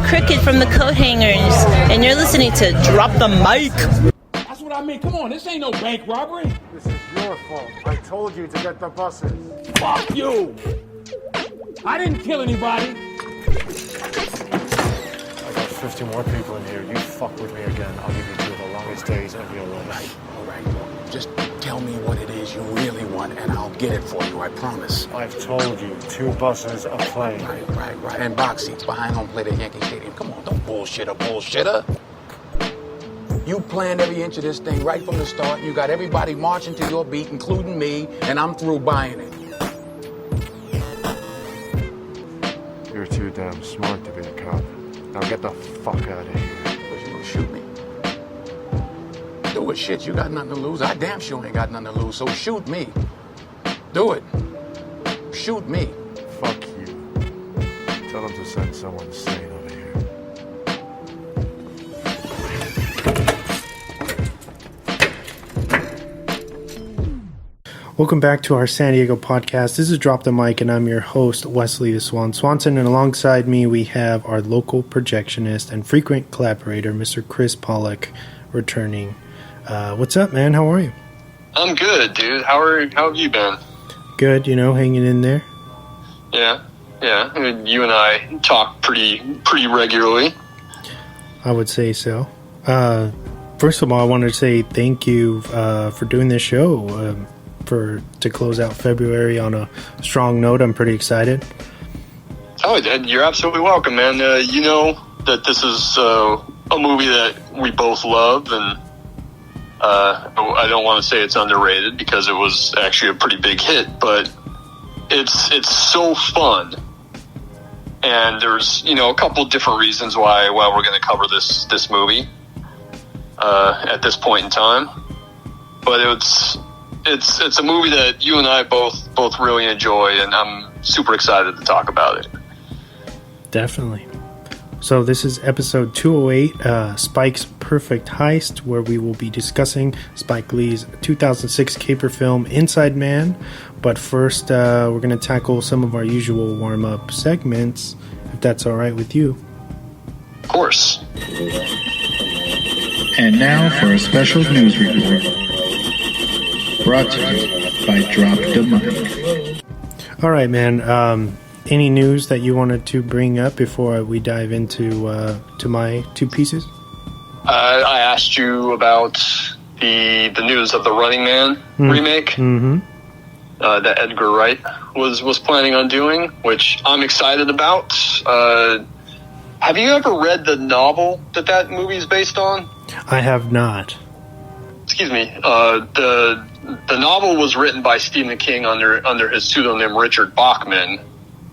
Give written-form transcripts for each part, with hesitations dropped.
Cricket from the Coat Hangers, and you're listening to Drop the Mic. That's what I mean. Come on, this ain't no bank robbery. This is your fault. I told you to get the buses. Fuck you! I didn't kill anybody. I got 50 more people in here. You fuck with me again, I'll give you 2 of the longest days of your life. All right. Just tell me what it is you really want, and I'll get it for you, I promise. I've told you, 2 buses, a plane. Right. And box seats behind home plate at Yankee Stadium. Come on, don't bullshitter. You planned every inch of this thing right from the start. You got everybody marching to your beat, including me, and I'm through buying it. You're too damn smart to be a cop. Now get the fuck out of here. But you gonna shoot me? Do it, shit. You got nothing to lose. I damn sure ain't got nothing to lose, so shoot me. Do it. Shoot me. Fuck you. Tell them to send someone sane over here. Welcome back to our San Diego podcast. This is Drop the Mic, and I'm your host, Wesley Swanson, and alongside me we have our local projectionist and frequent collaborator, Mr. Chris Pawlak, returning. What's up, man? How are you? I'm good, dude. How have you been? Good, hanging in there. Yeah. I mean, you and I talk pretty regularly. I would say so. First of all, I wanted to say thank you for doing this show. To close out February on a strong note. I'm pretty excited. Oh, you're absolutely welcome, man. You know that this is a movie that we both love, and I don't want to say it's underrated because it was actually a pretty big hit, but it's so fun. And there's a couple different reasons why we're going to cover this movie at this point in time, but it's a movie that you and I both really enjoy, and I'm super excited to talk about it. Definitely. So this is episode 208, Spike's Perfect Heist, where we will be discussing Spike Lee's 2006 caper film Inside Man. But first, we're going to tackle some of our usual warm-up segments, if that's all right with you. Of course. And now for a special news report. Brought to you by Drop the Mic. All right, man. Any news that you wanted to bring up before we dive into to my 2 pieces? I asked you about the news of the Running Man remake that Edgar Wright was planning on doing, which I'm excited about. Have you ever read the novel that movie is based on? I have not. Excuse me. The novel was written by Stephen King under his pseudonym Richard Bachman,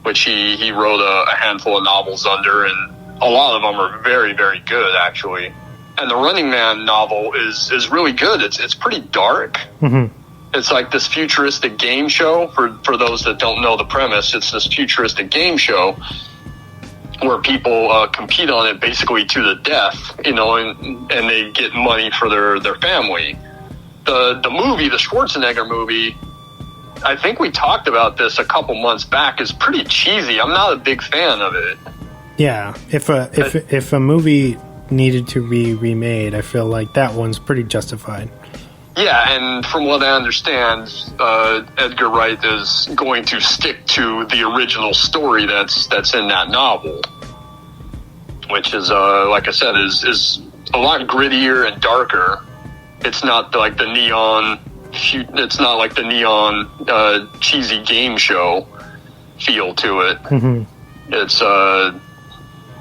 which he wrote a handful of novels under, and a lot of them are very, very good, actually. And the Running Man novel is really good. It's pretty dark. Mm-hmm. It's like this futuristic game show. For those that don't know the premise, it's this futuristic game show where people compete on it basically to the death, and they get money for their family. The movie, the Schwarzenegger movie, I think we talked about this a couple months back, is pretty cheesy. I'm not a big fan of it. Yeah, if a movie needed to be remade, I feel like that one's pretty justified. Yeah, and from what I understand, Edgar Wright is going to stick to the original story that's in that novel, which is, like I said, is a lot grittier and darker. It's not like the neon. It's not like the neon cheesy game show feel to it. Mm-hmm.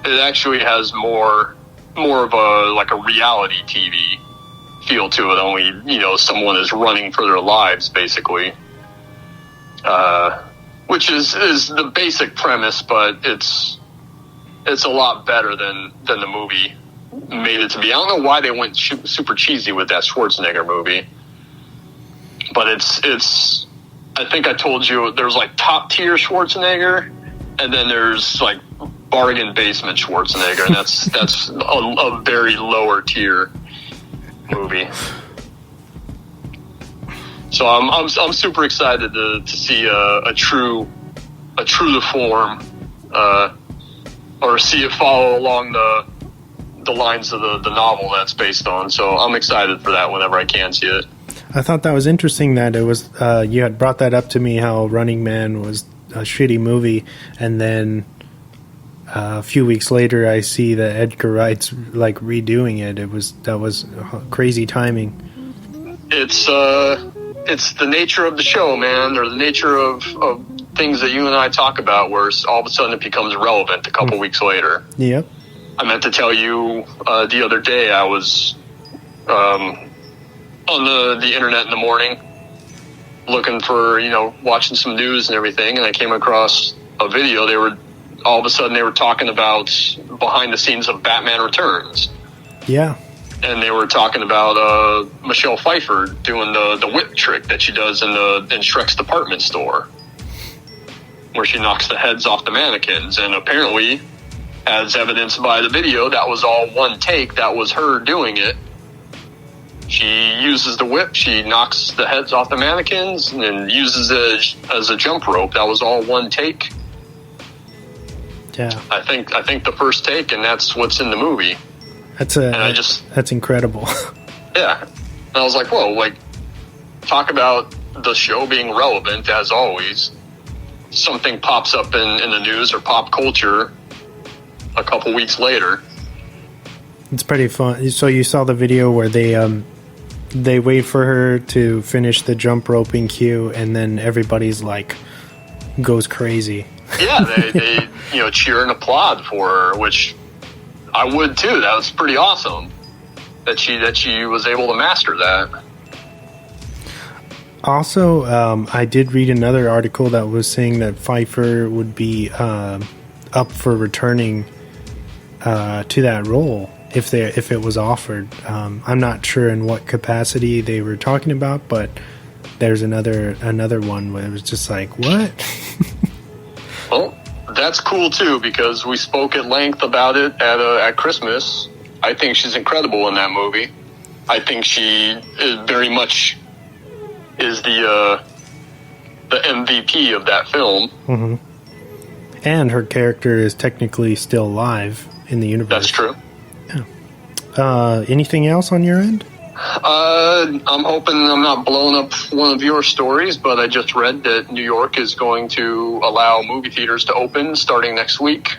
It actually has more of a reality TV feel to it. Only someone is running for their lives, basically, which is the basic premise, but it's a lot better than the movie made it to be. I don't know why they went super cheesy with that Schwarzenegger movie, but it's. I think I told you there's like top tier Schwarzenegger, and then there's like bargain basement Schwarzenegger, and that's a very lower tier movie. So I'm super excited to see a true to form or see it follow along the lines of the novel that's based on. So I'm excited for that whenever I can see it. I thought that was interesting that it was you had brought that up to me, how Running Man was a shitty movie, and then a few weeks later I see that Edgar Wright's like redoing it. That was crazy timing. It's the nature of the show, man, or the nature of things that you and I talk about, where all of a sudden it becomes relevant a couple weeks later. Yep. I meant to tell you the other day I was on the internet in the morning looking for, watching some news and everything, and I came across a video. All of a sudden they were talking about behind the scenes of Batman Returns. Yeah. And they were talking about Michelle Pfeiffer doing the whip trick that she does in Shrek's department store, where she knocks the heads off the mannequins. And apparently, as evidenced by the video, that was all one take. That was her doing it. She uses the whip, she knocks the heads off the mannequins, and uses it as a jump rope. That was all one take. Yeah. I think the first take, and that's what's in the movie. That's incredible. Yeah. And I was like, whoa, talk about the show being relevant, as always. Something pops up in the news or pop culture a couple weeks later. It's pretty fun. So you saw the video where they wait for her to finish the jump roping cue, and then everybody's goes crazy. Yeah, they cheer and applaud for her, which I would too. That was pretty awesome that she was able to master that. Also, I did read another article that was saying that Pfeiffer would be up for returning to that role if it was offered. I'm not sure in what capacity they were talking about, but there's another one where it was just like, what? Well, that's cool too, because we spoke at length about it at Christmas. I think she's incredible in that movie. I think she is very much is the MVP of that film. Mm-hmm. And her character is technically still alive in the universe. That's true. Yeah. Anything else on your end? I'm hoping I'm not blowing up one of your stories, but I just read that New York is going to allow movie theaters to open starting next week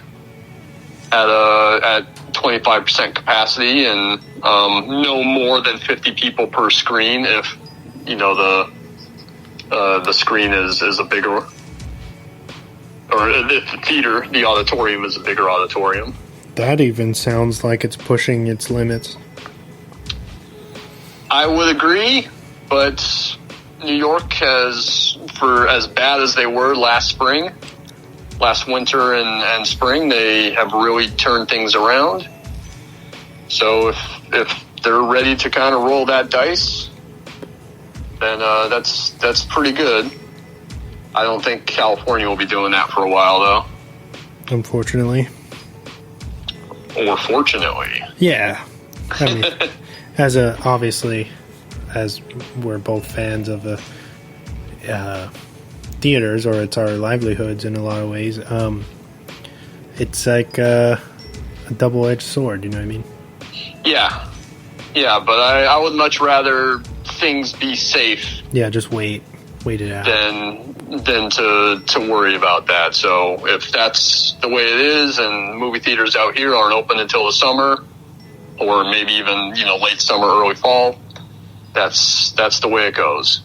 at 25% capacity and no more than 50 people per screen if the screen is a bigger, or if the auditorium is a bigger auditorium. That even sounds like it's pushing its limits. I would agree, but New York has, for as bad as they were last winter and spring, they have really turned things around. So if they're ready to kind of roll that dice, then that's pretty good. I don't think California will be doing that for a while, though. Unfortunately. Or fortunately. Yeah. I mean, obviously, as we're both fans of the theaters, or it's our livelihoods in a lot of ways, it's like a double-edged sword, you know what I mean? Yeah. Yeah, but I would much rather things be safe. Yeah, just wait it out. Than to worry about that. So if that's the way it is, and movie theaters out here aren't open until the summer, or maybe even late summer, early fall, that's the way it goes.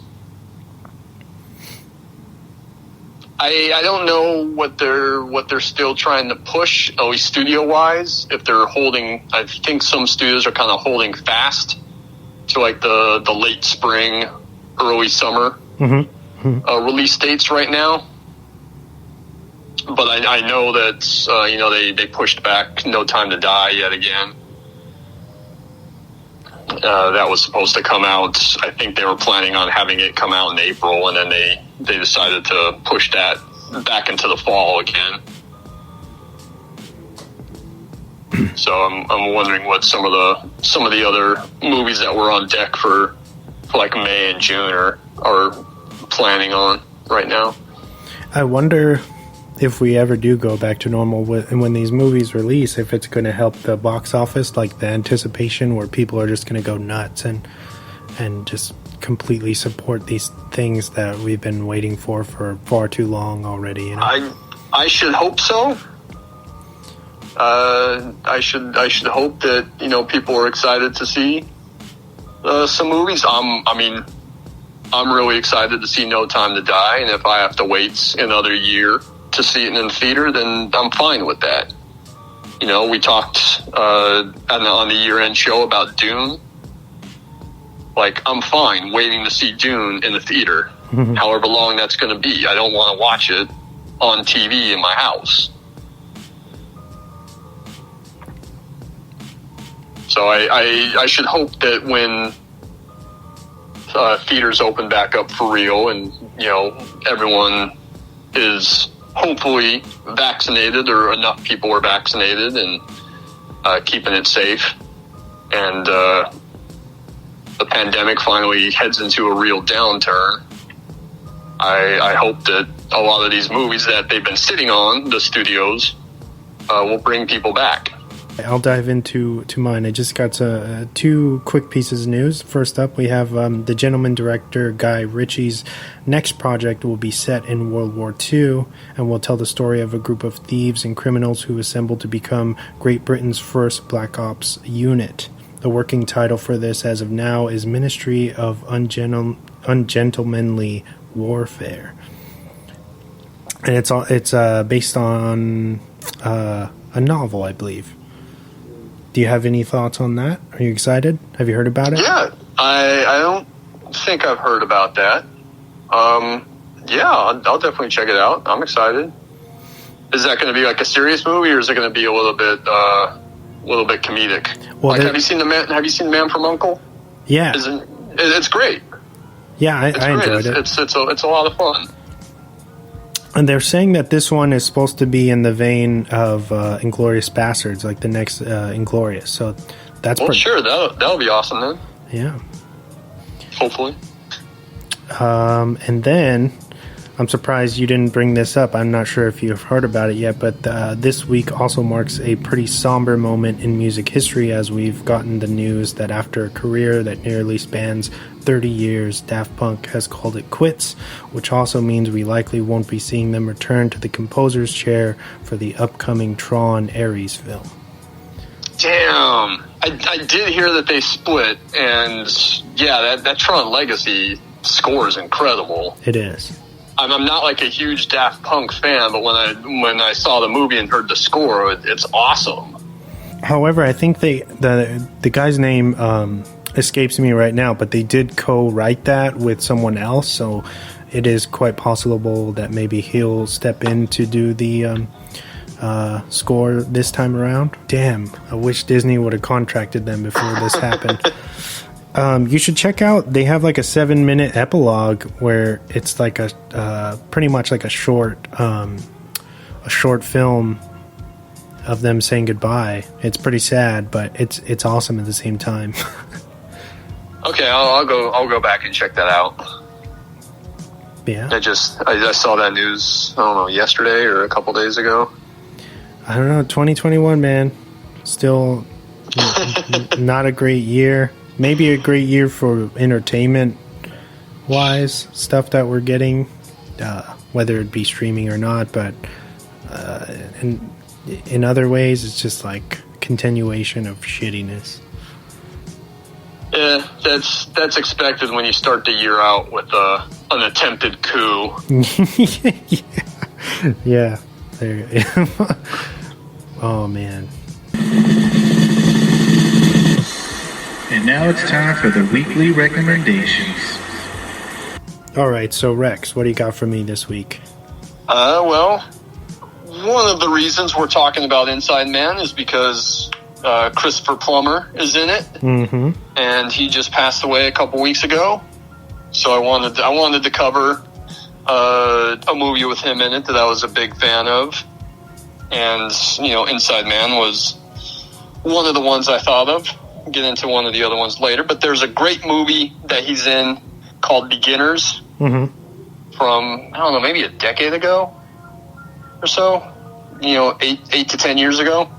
I don't know what they're still trying to push, at least studio wise. If they're holding, I think some studios are kind of holding fast to the late spring, early summer release dates right now. But I know that they pushed back No Time to Die yet again. That was supposed to come out. I think they were planning on having it come out in April, and then they decided to push that back into the fall again. So I'm wondering what some of the other movies that were on deck for May and June are planning on right now. I wonder if we ever do go back to normal, and when these movies release, if it's going to help the box office, like the anticipation where people are just going to go nuts and just completely support these things that we've been waiting for far too long already. You know? I should hope so. I should hope that, you know, people are excited to see some movies. I'm really excited to see No Time to Die, and if I have to wait another year to see it in the theater, then I'm fine with that. You know, we talked on the year-end show about Dune. Like, I'm fine waiting to see Dune in the theater, however long that's going to be. I don't want to watch it on TV in my house. So I should hope that when theaters open back up for real, and, you know, everyone is hopefully vaccinated, or enough people are vaccinated and keeping it safe, and the pandemic finally heads into a real downturn, I hope that a lot of these movies that they've been sitting on, the studios, will bring people back. I'll dive into mine. I just got two quick pieces of news. First up, we have the gentleman director Guy Ritchie's next project will be set in World War II and will tell the story of a group of thieves and criminals who assembled to become Great Britain's first Black Ops unit. The working title for this as of now is Ministry of Ungentlemanly Warfare. And it's based on a novel, I believe. Do you have any thoughts on that? Are you excited? Have you heard about it? Yeah, I don't think I've heard about that. Yeah, I'll definitely check it out. I'm excited. Is that going to be like a serious movie, or is it going to be a little bit comedic? Well, have you seen the Man from U.N.C.L.E.? Yeah, it's great. Yeah, I enjoyed it. It's a lot of fun. And they're saying that this one is supposed to be in the vein of Inglourious Bastards, like the next Inglourious. So that's sure, that'll be awesome then. Yeah. Hopefully. And then I'm surprised you didn't bring this up. I'm not sure if you've heard about it yet, but this week also marks a pretty somber moment in music history, as we've gotten the news that after a career that nearly spans 30 years, Daft Punk has called it quits, which also means we likely won't be seeing them return to the composer's chair for the upcoming Tron Ares film. Damn. I did hear that they split, and yeah, that Tron Legacy score is incredible. It is. I'm not like a huge Daft Punk fan, but when I saw the movie and heard the score, it's awesome. However, I think the guy's name escapes me right now, but they did co-write that with someone else, so it is quite possible that maybe he'll step in to do the score this time around. Damn, I wish Disney would have contracted them before this happened. You should check out, they have like a 7-minute epilogue where it's like a pretty much like a short film of them saying goodbye. It's pretty sad, but it's awesome at the same time. Okay, I'll go back and check that out. Yeah. I saw that news, I don't know, yesterday or a couple days ago. I don't know, 2021, man. Still not a great year. Maybe a great year for entertainment-wise stuff that we're getting, whether it be streaming or not. But in other ways, it's just like continuation of shittiness. Yeah, that's expected when you start the year out with an attempted coup. Yeah. There. Oh man. And now it's time for the weekly recommendations. All right, so Rex, what do you got for me this week? Well, one of the reasons we're talking about Inside Man is because Christopher Plummer is in it, and he just passed away a couple weeks ago. So I wanted to cover a movie with him in it that I was a big fan of, and Inside Man was one of the ones I thought of. Get into one of the other ones later, but there's a great movie that he's in called Beginners from, I don't know, maybe a decade ago. or so, 8 to 10 years ago.